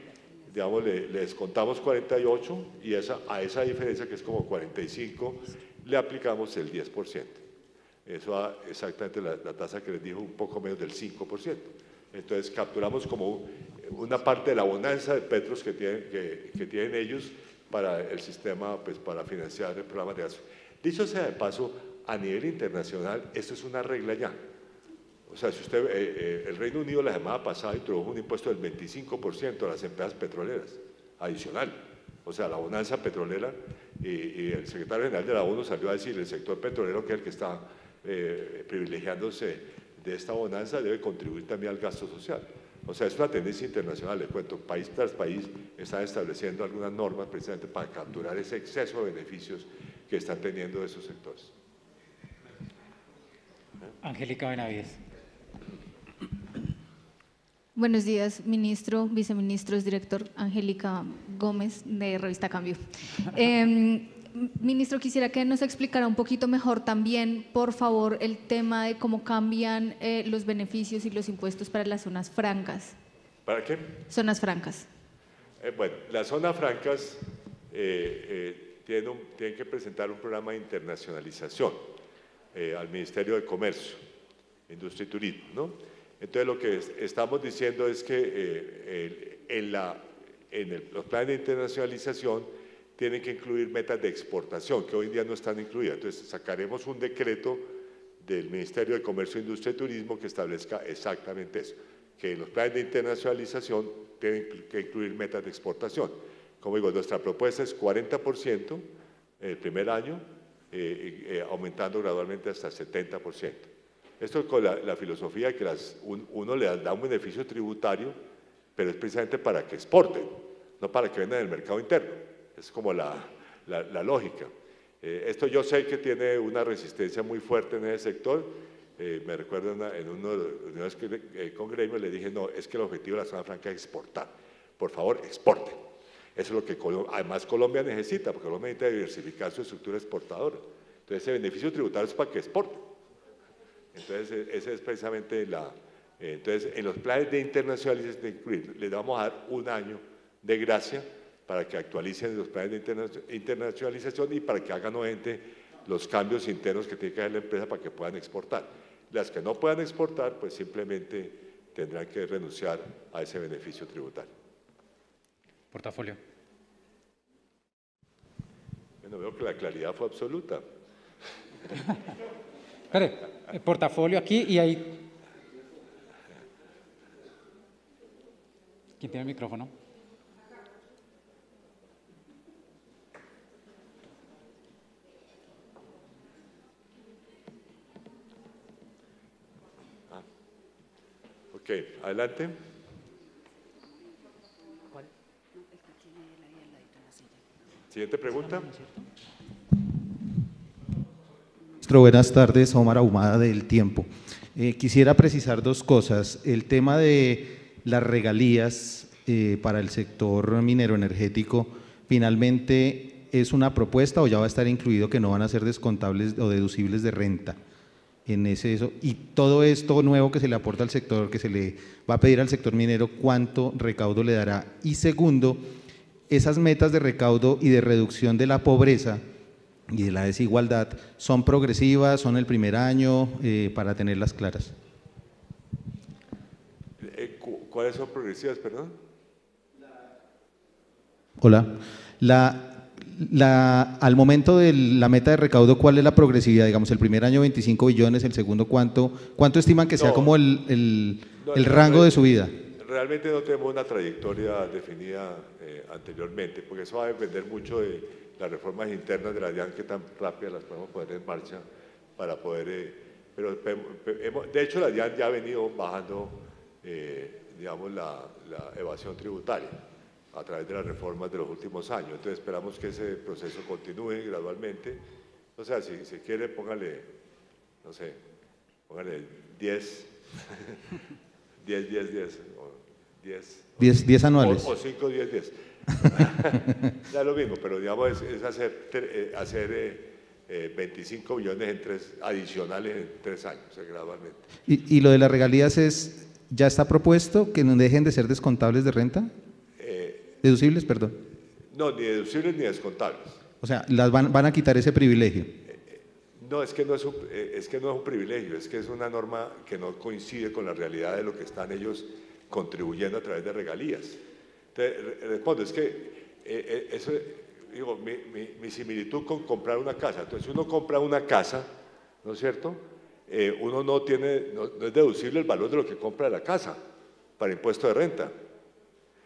digamos, le descontamos 48 y a esa diferencia, que es como 45, le aplicamos el 10%. Eso da exactamente la tasa que les dijo, un poco menos del 5%. Entonces, capturamos como una parte de la bonanza de petros que tienen ellos para el sistema, pues para financiar el programa de gasto. Dicho sea de paso, a nivel internacional, esto es una regla ya. O sea, si usted, el Reino Unido la semana pasada introdujo un impuesto del 25% a las empresas petroleras, adicional. O sea, la bonanza petrolera, y el secretario general de la ONU salió a decir, el sector petrolero, que es el que está privilegiándose de esta bonanza, debe contribuir también al gasto social. O sea, es una tendencia internacional, le cuento, país tras país están estableciendo algunas normas precisamente para capturar ese exceso de beneficios que están teniendo esos sectores. Angélica Benavides. Buenos días, ministro, viceministros, director. Angélica Gómez, de Revista Cambio. Ministro, quisiera que nos explicara un poquito mejor también, por favor, el tema de cómo cambian los beneficios y los impuestos para las zonas francas. ¿Para qué? Zonas francas. Bueno, las zonas francas tienen que presentar un programa de internacionalización al Ministerio de Comercio, Industria y Turismo, ¿no? Entonces, lo que estamos diciendo es que los planes de internacionalización tienen que incluir metas de exportación, que hoy en día no están incluidas. Entonces, sacaremos un decreto del Ministerio de Comercio, Industria y Turismo que establezca exactamente eso, que los planes de internacionalización tienen que incluir metas de exportación. Como digo, nuestra propuesta es 40% el primer año, aumentando gradualmente hasta el 70%. Esto es con la filosofía de que uno le da un beneficio tributario, pero es precisamente para que exporten, no para que vendan en el mercado interno. Es como la lógica. Esto yo sé que tiene una resistencia muy fuerte en ese sector. Me recuerdo en una vez que con Gremio le dije, no, es que el objetivo de la zona franca es exportar. Por favor, exporten. Eso es lo que además Colombia necesita, porque Colombia necesita diversificar su estructura exportadora. Entonces, ese beneficio tributario es para que exporten. Entonces, ese es precisamente entonces, en los planes de internacionalización, les vamos a dar un año de gracia para que actualicen los planes de internacionalización y para que hagan nuevamente los cambios internos que tiene que hacer la empresa para que puedan exportar. Las que no puedan exportar, pues simplemente tendrán que renunciar a ese beneficio tributario. Portafolio. Bueno, veo que la claridad fue absoluta. Espere, el portafolio aquí y ahí. ¿Quién tiene el micrófono? Ok, adelante. Siguiente pregunta. Buenas tardes, Omar Ahumada del Tiempo. Quisiera precisar dos cosas. El tema de las regalías para el sector minero energético, finalmente es una propuesta o ya va a estar incluido que no van a ser descontables o deducibles de renta en eso? Y todo esto nuevo que se le aporta al sector, que se le va a pedir al sector minero, ¿cuánto recaudo le dará? Y segundo, esas metas de recaudo y de reducción de la pobreza y de la desigualdad, ¿son progresivas, son el primer año, para tenerlas claras? ¿Cuáles son progresivas, perdón? Hola. Al momento de la meta de recaudo, ¿cuál es la progresividad? Digamos, el primer año 25 billones, el segundo, ¿cuánto estiman que sea como el rango de subida? Realmente no tenemos una trayectoria definida anteriormente, porque eso va a depender mucho de las reformas internas de la DIAN, que tan rápidas las podemos poner en marcha para poder… de hecho, la DIAN ya ha venido bajando, digamos, la evasión tributaria a través de las reformas de los últimos años. Entonces esperamos que ese proceso continúe gradualmente. O sea, si quiere, póngale, no sé, póngale 10, 10 anuales. O 5, 10, 10. Ya es lo mismo, pero digamos es hacer 25 billones adicionales en 3 años, o sea, gradualmente. ¿Y lo de las regalías ya está propuesto que no dejen de ser descontables de renta? Deducibles, perdón. No, ni deducibles ni descontables. O sea, van a quitar ese privilegio. No, es que no es un privilegio, es que es una norma que no coincide con la realidad de lo que están ellos contribuyendo a través de regalías. Entonces, respondo, es que eso, digo, mi similitud con comprar una casa. Entonces, si uno compra una casa, ¿no es cierto? Uno no es deducible el valor de lo que compra de la casa para impuesto de renta.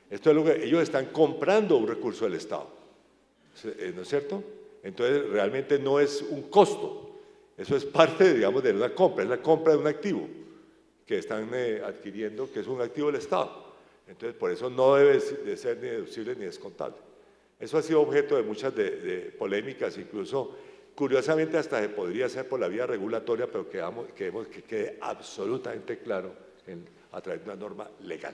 Esto es lo que ellos están comprando, un recurso del Estado, ¿no es cierto? Entonces, realmente no es un costo, eso es parte, digamos, de una compra, es la compra de un activo que están adquiriendo, que es un activo del Estado. Entonces, por eso no debe de ser ni deducible ni descontable. Eso ha sido objeto de muchas de polémicas, incluso, curiosamente, hasta se podría hacer por la vía regulatoria, pero queremos que quede absolutamente claro a través de una norma legal.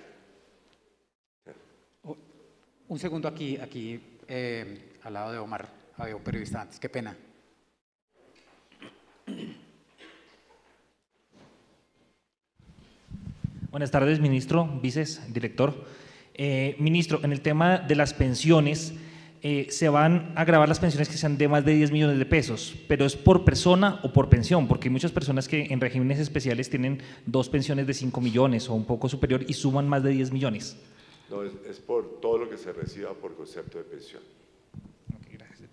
Un segundo aquí al lado de Omar, había un periodista antes, qué pena. Buenas tardes, ministro, vices, director. Ministro, en el tema de las pensiones, se van a grabar las pensiones que sean de más de 10 millones de pesos, pero ¿es por persona o por pensión? Porque hay muchas personas que en regímenes especiales tienen 2 pensiones de 5 millones o un poco superior y suman más de 10 millones. No, es por todo lo que se reciba por concepto de pensión. Okay, gracias.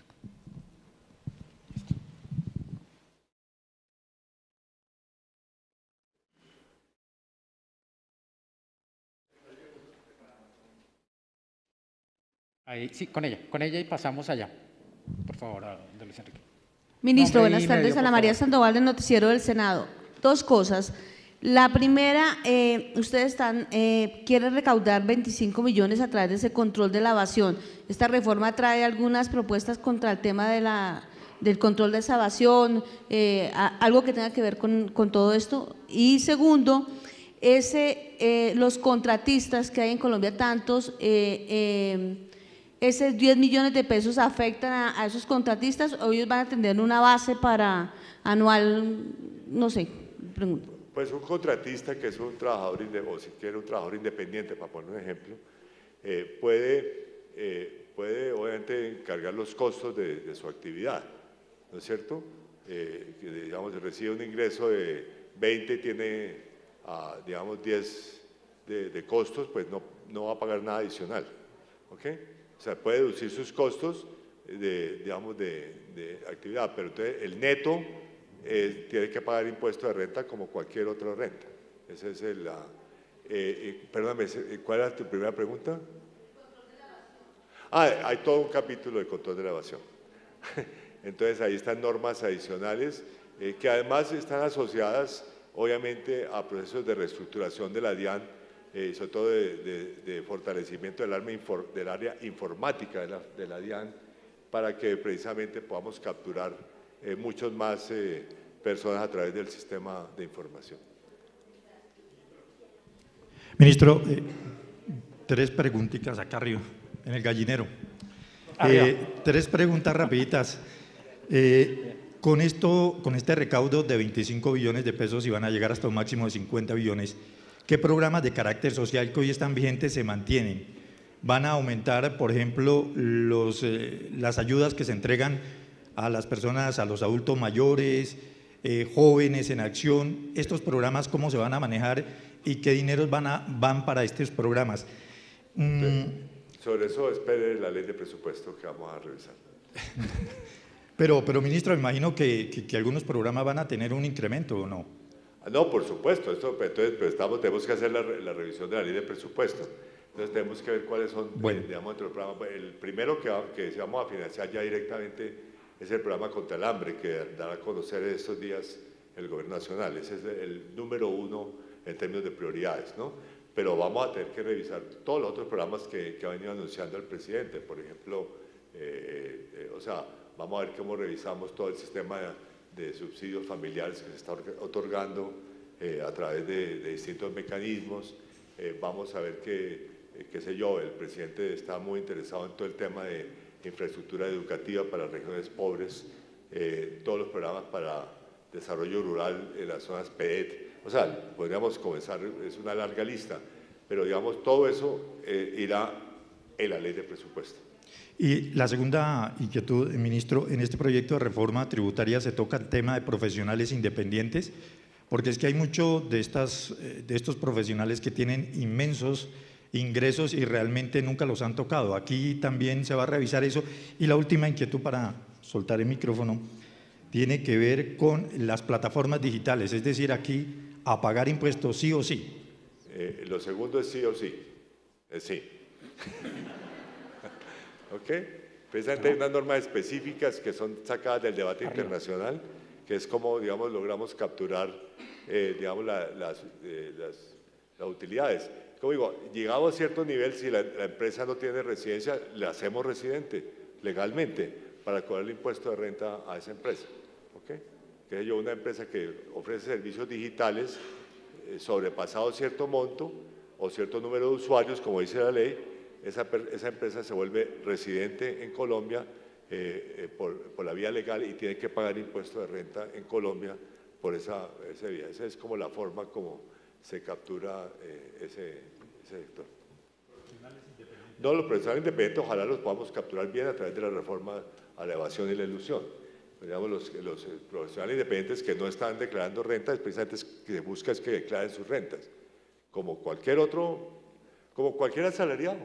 Ahí, sí, con ella y pasamos allá. Por favor, de Luis Enrique. Ministro, buenas tardes. Ana María Sandoval, del Noticiero del Senado. 2 cosas. La primera, ustedes quieren recaudar 25 millones a través de ese control de la evasión. Esta reforma trae algunas propuestas contra el tema del control de esa evasión, algo que tenga que ver con todo esto. Y segundo, los contratistas que hay en Colombia, tantos, ¿esos 10 millones de pesos afectan a esos contratistas o ellos van a tener una base para anual, no sé, pregunto? Pues un contratista que es un trabajador, o si quiere un trabajador independiente, para poner un ejemplo, puede obviamente cargar los costos de su actividad, ¿no es cierto? Digamos, recibe un ingreso de 20 y tiene, digamos, 10 de costos, pues no va a pagar nada adicional, ¿ok? O sea, puede deducir sus costos digamos, de actividad, pero entonces el neto tiene que pagar impuesto de renta como cualquier otra renta. Esa es perdóname, ¿cuál era tu primera pregunta? Hay todo un capítulo de control de la evasión. Entonces ahí están normas adicionales que además están asociadas obviamente a procesos de reestructuración de la DIAN, sobre todo de fortalecimiento del área informática de la DIAN, para que precisamente podamos capturar muchos más personas a través del sistema de información. Ministro, 3 preguntitas acá arriba, en el gallinero. Tres preguntas rapiditas. Con este recaudo de 25 billones de pesos y van a llegar hasta un máximo de 50 billones, ¿qué programas de carácter social que hoy están vigentes se mantienen? ¿Van a aumentar, por ejemplo, las ayudas que se entregan a las personas, a los adultos mayores, jóvenes en acción? ¿Estos programas cómo se van a manejar y qué dineros van para estos programas? Sobre eso espere la ley de presupuesto que vamos a revisar. Pero ministro, me imagino que algunos programas van a tener un incremento, ¿o no? No, por supuesto, entonces tenemos que hacer la revisión de la ley de presupuesto. Entonces tenemos que ver cuáles son, digamos, entre los programas. El primero que vamos a financiar ya directamente es el programa contra el hambre, que dará a conocer estos días el Gobierno Nacional. Ese es el número 1 en términos de prioridades, ¿no? Pero vamos a tener que revisar todos los otros programas que ha venido anunciando el presidente. Por ejemplo, vamos a ver cómo revisamos todo el sistema de subsidios familiares que se está otorgando a través de distintos mecanismos. Vamos a ver qué sé yo, el presidente está muy interesado en todo el tema de infraestructura educativa para regiones pobres, todos los programas para desarrollo rural en las zonas PET. O sea, podríamos comenzar, es una larga lista, pero digamos, todo eso irá en la ley de presupuesto. Y la segunda inquietud, ministro, en este proyecto de reforma tributaria se toca el tema de profesionales independientes, porque es que hay muchos de estos profesionales que tienen inmensos ingresos y realmente nunca los han tocado. Aquí también se va a revisar eso. Y la última inquietud, para soltar el micrófono, tiene que ver con las plataformas digitales, es decir, aquí a pagar impuestos sí o sí. Lo segundo es sí o sí. Sí. ¿Ok? Precisamente hay unas normas específicas que son sacadas del debate internacional, que es como, digamos, logramos capturar, digamos, las utilidades. Como digo, llegado a cierto nivel, si la empresa no tiene residencia, le hacemos residente legalmente para cobrar el impuesto de renta a esa empresa. ¿Ok? Que es yo una empresa que ofrece servicios digitales sobrepasado cierto monto o cierto número de usuarios, como dice la ley, esa empresa se vuelve residente en Colombia por la vía legal y tiene que pagar impuesto de renta en Colombia por esa vía. Esa es como la forma como se captura ese sector. No, los profesionales independientes ojalá los podamos capturar bien a través de la reforma a la evasión y la ilusión. Digamos, los profesionales independientes que no están declarando rentas, precisamente que se busca es que declaren sus rentas, como cualquier asalariado.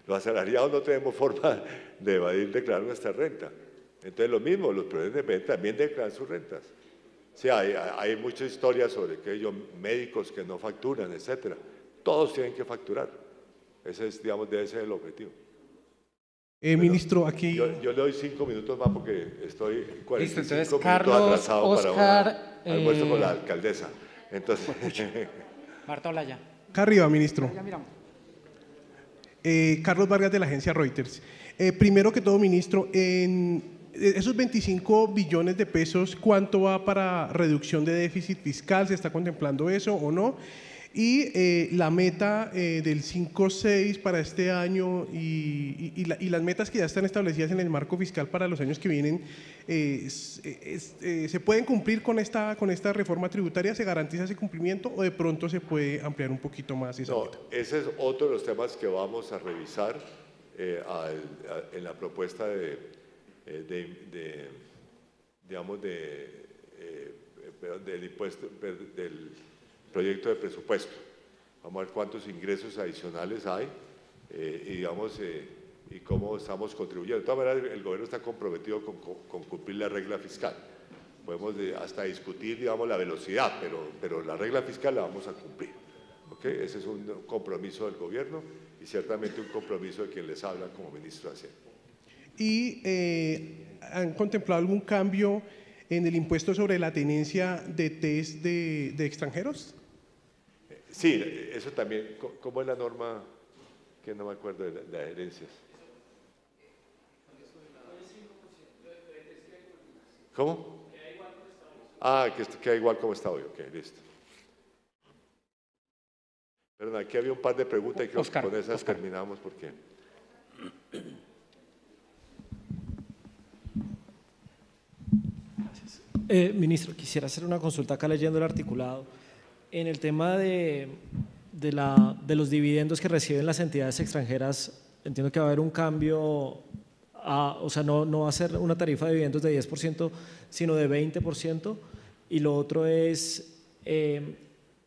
Los asalariados no tenemos forma de evadir declarar nuestra renta. Entonces lo mismo, los profesionales independientes también declaran sus rentas. Sí, hay muchas historias sobre aquellos médicos que no facturan, etcétera. Todos tienen que facturar. Ese es, digamos, debe ser el objetivo. Ministro, aquí… Yo le doy 5 minutos más porque estoy 45 minutos Carlos, atrasado Oscar, para un almuerzo con la alcaldesa. Entonces, Marta Olaya. Acá arriba, ministro. Ya miramos. Carlos Vargas, de la agencia Reuters. Primero que todo, ministro, en esos 25 billones de pesos, ¿cuánto va para reducción de déficit fiscal? ¿Se está contemplando eso o no? Y la meta del 5.6 para este año y las metas que ya están establecidas en el marco fiscal para los años que vienen, ¿se pueden cumplir con esta reforma tributaria? ¿Se garantiza ese cumplimiento o de pronto se puede ampliar un poquito más esa meta? Ese es otro de los temas que vamos a revisar en la propuesta del impuesto del proyecto de presupuesto. Vamos a ver cuántos ingresos adicionales hay y cómo estamos contribuyendo. De todas maneras, el gobierno está comprometido con cumplir la regla fiscal. Podemos hasta discutir, digamos, la velocidad, pero la regla fiscal la vamos a cumplir. ¿Okay? Ese es un compromiso del gobierno y ciertamente un compromiso de quien les habla como ministro de Hacienda. ¿Y han contemplado algún cambio en el impuesto sobre la tenencia de test de extranjeros? Sí, eso también. ¿Cómo es la norma? Que no me acuerdo de las herencias. ¿Cómo? Que queda igual como está hoy. Ok, listo. Perdón, aquí había un par de preguntas y creo que con esas terminamos porque… Ministro, quisiera hacer una consulta acá leyendo el articulado. En el tema de los dividendos que reciben las entidades extranjeras, entiendo que va a haber un cambio, o sea, no va a ser una tarifa de dividendos de 10%, sino de 20%, y lo otro es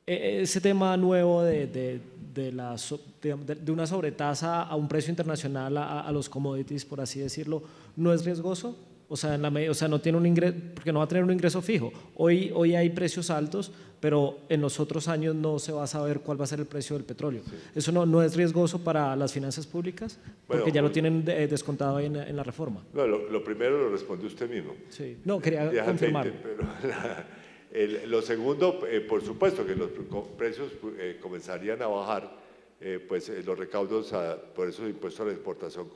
ese tema nuevo de una sobretasa a un precio internacional a los commodities, por así decirlo, ¿no es riesgoso? O sea, no tiene un ingreso, porque no va a tener un ingreso fijo. Hoy hay precios altos, pero en los otros años no se va a saber cuál va a ser el precio del petróleo. Sí. ¿Eso no es riesgoso para las finanzas públicas? Porque ya lo tienen descontado ahí en la reforma. No, lo primero lo respondió usted mismo. Sí, no, quería confirmar. Lo segundo, por supuesto que los precios comenzarían a bajar, pues los recaudos por esos impuestos a la exportación,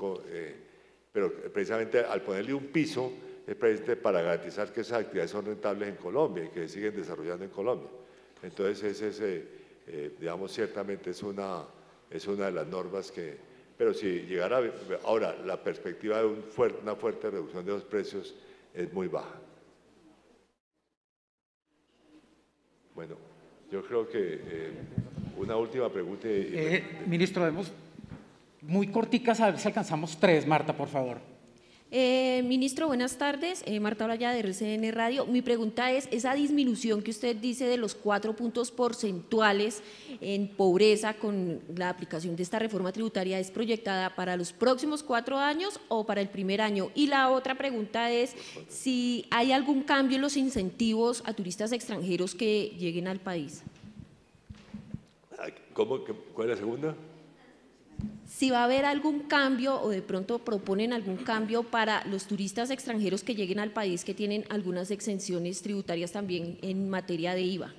pero precisamente al ponerle un piso es precisamente para garantizar que esas actividades son rentables en Colombia y que se siguen desarrollando en Colombia. Entonces, digamos, ciertamente es una de las normas que… Pero si llegara… Ahora, la perspectiva de una fuerte reducción de los precios es muy baja. Bueno, yo creo que una última pregunta. Ministro, demos muy corticas, a ver si alcanzamos 3. Marta, por favor. Ministro, buenas tardes. Marta Olaya de RCN Radio. Mi pregunta es, esa disminución que usted dice de los 4 puntos porcentuales en pobreza con la aplicación de esta reforma tributaria, ¿es proyectada para los próximos 4 años o para el primer año? Y la otra pregunta es si hay algún cambio en los incentivos a turistas extranjeros que lleguen al país. ¿Cuál es la segunda? Si va a haber algún cambio o de pronto proponen algún cambio para los turistas extranjeros que lleguen al país que tienen algunas exenciones tributarias también en materia de IVA.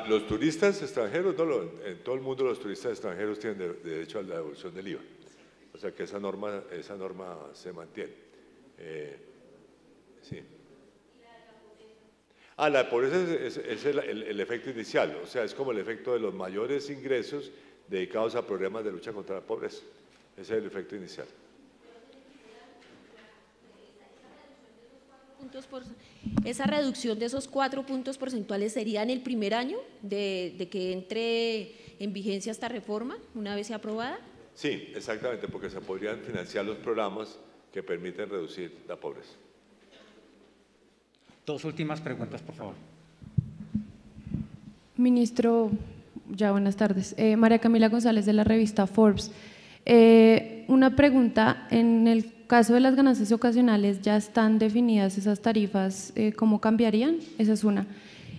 Los turistas extranjeros, no, en todo el mundo los turistas extranjeros tienen derecho a la devolución del IVA. O sea que esa norma se mantiene. Sí. La pobreza es el efecto inicial, o sea, es como el efecto de los mayores ingresos dedicados a programas de lucha contra la pobreza. Ese es el efecto inicial. ¿Esa reducción de esos 4 puntos porcentuales sería en el primer año de que entre en vigencia esta reforma, una vez sea aprobada? Sí, exactamente, porque se podrían financiar los programas que permiten reducir la pobreza. 2 últimas preguntas, por favor. Ministro, ya buenas tardes. María Camila González de la revista Forbes. Una pregunta, en el caso de las ganancias ocasionales, ¿ya están definidas esas tarifas? ¿Cómo cambiarían? Esa es una.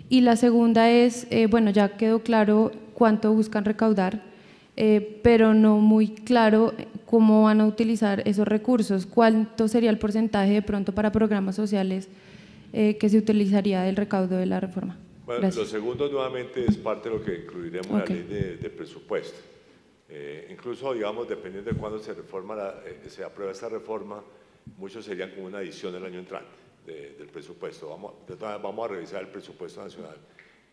Y la segunda es, bueno, ya quedó claro cuánto buscan recaudar, pero no muy claro cómo van a utilizar esos recursos. ¿Cuánto sería el porcentaje de pronto para programas sociales que se utilizaría del recaudo de la reforma? Bueno, lo segundo nuevamente es parte de lo que incluiremos en la ley de presupuesto. Incluso, digamos, dependiendo de cuándo se aprueba esta reforma, muchos serían como una adición el año entrante del presupuesto. Vamos a revisar el presupuesto nacional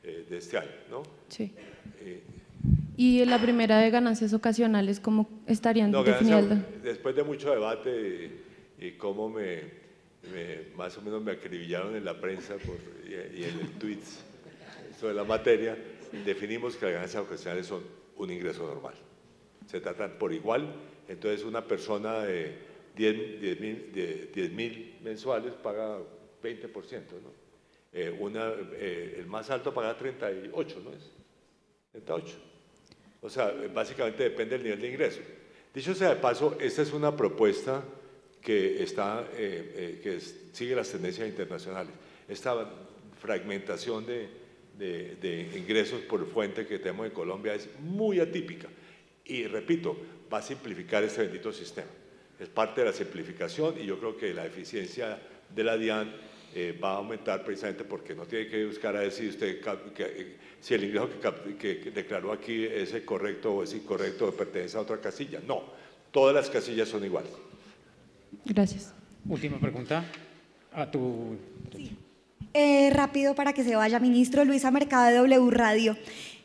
de este año, ¿no? Sí. ¿Y la primera de ganancias ocasionales, cómo estarían definidas? Después de mucho debate y cómo más o menos me acribillaron en la prensa y en el tweets sobre la materia, definimos que las ganancias ocasionales son un ingreso normal. Se tratan por igual, entonces una persona de 10.000 mensuales paga 20%, ¿no? El más alto paga 38, ¿no es? 38. O sea, básicamente depende del nivel de ingreso. Dicho sea de paso, esta es una propuesta que sigue las tendencias internacionales. Esta fragmentación de ingresos por fuente que tenemos en Colombia es muy atípica y, repito, va a simplificar este bendito sistema. Es parte de la simplificación y yo creo que la eficiencia de la DIAN va a aumentar precisamente porque no tiene que buscar a ver si si el ingreso que declaró aquí es correcto o es incorrecto o pertenece a otra casilla. No, todas las casillas son iguales. Gracias. Última pregunta. Sí. Rápido para que se vaya, ministro. Luisa Mercado de W Radio.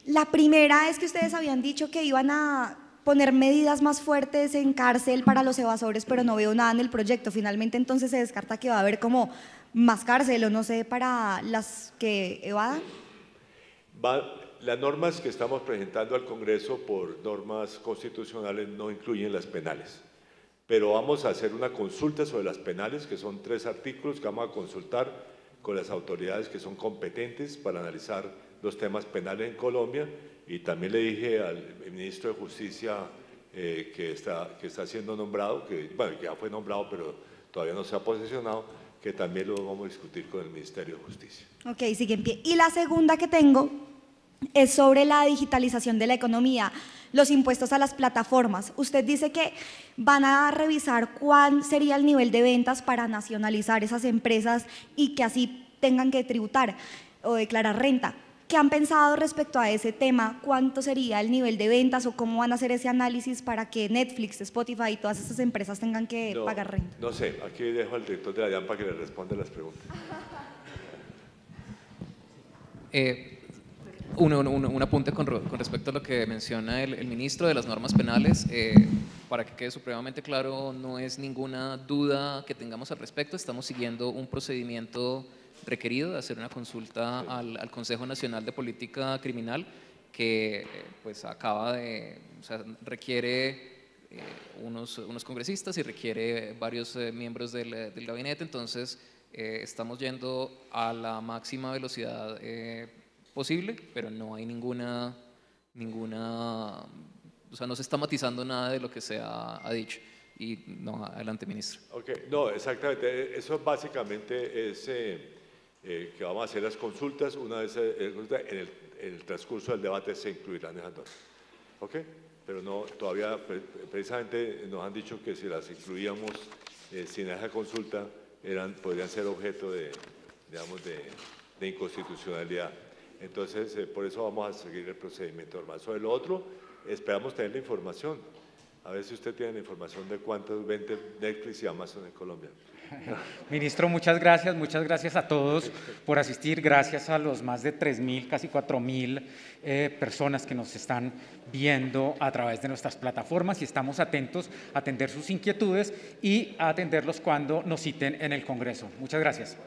La primera es que ustedes habían dicho que iban a poner medidas más fuertes en cárcel para los evasores, pero no veo nada en el proyecto. Finalmente, entonces se descarta que va a haber como más cárcel o no sé, para las que evadan? Las normas que estamos presentando al Congreso por normas constitucionales no incluyen las penales, pero vamos a hacer una consulta sobre las penales, que son 3 artículos que vamos a consultar con las autoridades que son competentes para analizar los temas penales en Colombia, y también le dije al ministro de Justicia que está siendo nombrado, que ya fue nombrado pero todavía no se ha posicionado, que también lo vamos a discutir con el Ministerio de Justicia. Ok, sigue en pie. Y la segunda que tengo es sobre la digitalización de la economía, los impuestos a las plataformas. Usted dice que van a revisar cuál sería el nivel de ventas para nacionalizar esas empresas y que así tengan que tributar o declarar renta. ¿Qué han pensado respecto a ese tema? ¿Cuánto sería el nivel de ventas o cómo van a hacer ese análisis para que Netflix, Spotify y todas esas empresas tengan que pagar renta? No sé, aquí dejo al director de la DIAN para que le responda las preguntas. Un apunte con respecto a lo que menciona el ministro de las normas penales. Para que quede supremamente claro, no es ninguna duda que tengamos al respecto. Estamos siguiendo un procedimiento requerido de hacer una consulta al Consejo Nacional de Política Criminal, que pues requiere unos congresistas y requiere varios miembros del gabinete. Entonces estamos yendo a la máxima velocidad posible, pero no hay ninguna, o sea, no se está matizando nada de lo que se ha dicho. Y no, adelante, ministro. Okay. No, exactamente, eso básicamente es que vamos a hacer las consultas, una vez en el transcurso del debate se incluirán esas dos. ¿Ok? Pero no, todavía, precisamente nos han dicho que si las incluíamos sin esa consulta, podrían ser objeto de inconstitucionalidad. Entonces, por eso vamos a seguir el procedimiento normal. Sobre lo otro, esperamos tener la información. A ver si usted tiene la información de cuántos vende Netflix y Amazon en Colombia. Ministro, muchas gracias a todos por asistir, gracias a los más de 3.000, casi 4.000 personas que nos están viendo a través de nuestras plataformas, y estamos atentos a atender sus inquietudes y a atenderlos cuando nos citen en el Congreso. Muchas gracias.